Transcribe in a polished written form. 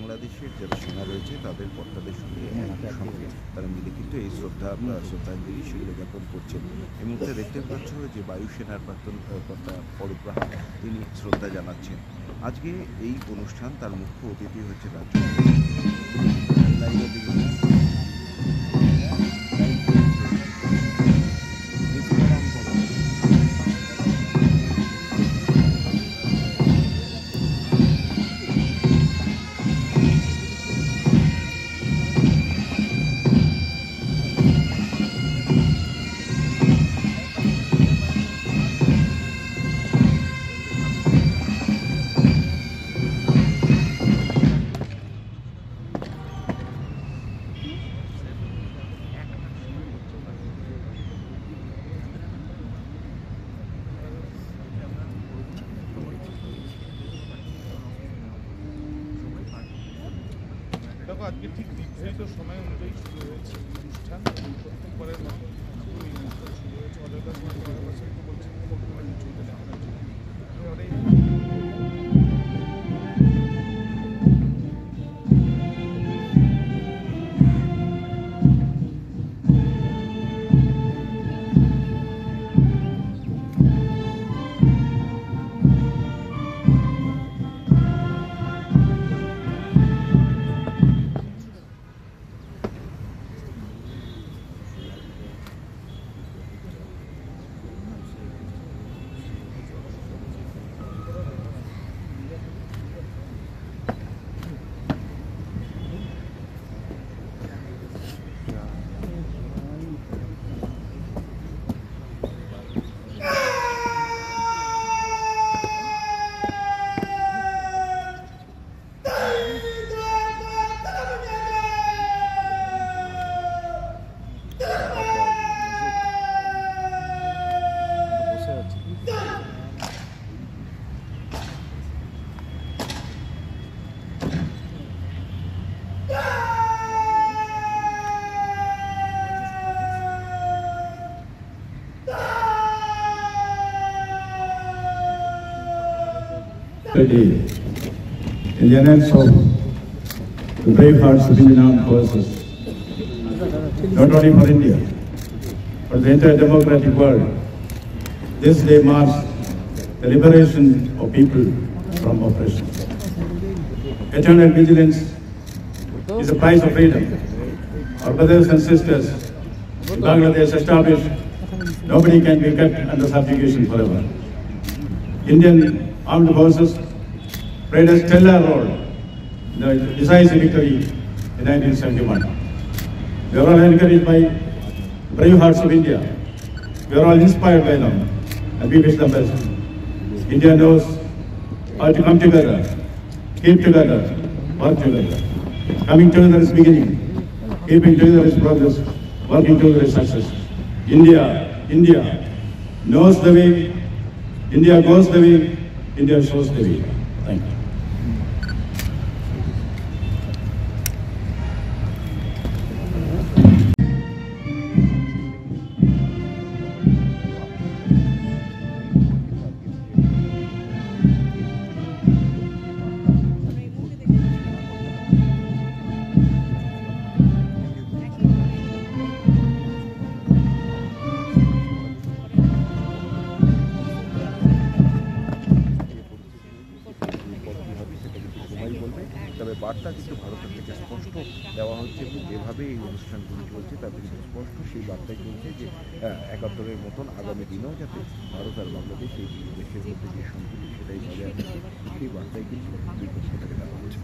বাংলাদেশের যারা সেনা রয়েছে তাদের কর্তাদের সঙ্গে সঙ্গে তারা মিলে কিন্তু এই শ্রদ্ধাঞ্জলি সেগুলো জ্ঞাপন করছেন। এই মুহূর্তে দেখতে পাচ্ছ যে বায়ুসেনার প্রাক্তন কর্তা পরব রাহা তিনি শ্রদ্ধা জানাচ্ছেন। আজকে এই অনুষ্ঠান তার মুখ্য অতিথি হচ্ছে রাজ্য আজকে ঠিক নির্ধারিত সময় অনুযায়ী শুরু হয়েছে অনুষ্ঠান। প্রথমবারের মতো শুরু হয়েছে Ayodhya Today, in the hands of the brave hearts of Indian Armed Forces, not only for India, but the entire democratic world, this day marks the liberation of people from oppression. Eternal vigilance is the price of freedom. Our brothers and sisters in Bangladesh established, nobody can be kept under subjugation forever. Indian Armed Forces played a stellar role in the decisive victory in 1971. We are all encouraged by brave hearts of India. We are all inspired by them, and we wish them best. India knows how to come together, keep together, work together. Coming together is beginning. Keeping together is progress. Working together is success. India knows the way. India goes the way. India shows the way. Thank you. তবে বার্তা কিন্তু ভারতের থেকে স্পষ্ট দেওয়া হচ্ছে এবং যেভাবে এই অনুষ্ঠানগুলি চলছে তাতে কিন্তু স্পষ্ট সেই বার্তাই চলছে যে ৭১-এর মতন আগামী দিনেও যাতে ভারত আর বাংলাদেশ এই দুই দেশের মধ্যে যে সম্পর্ক সেটাই বজায় থাকে সেই বার্তাই কিন্তু দুই পক্ষ থেকে দেওয়া হচ্ছে।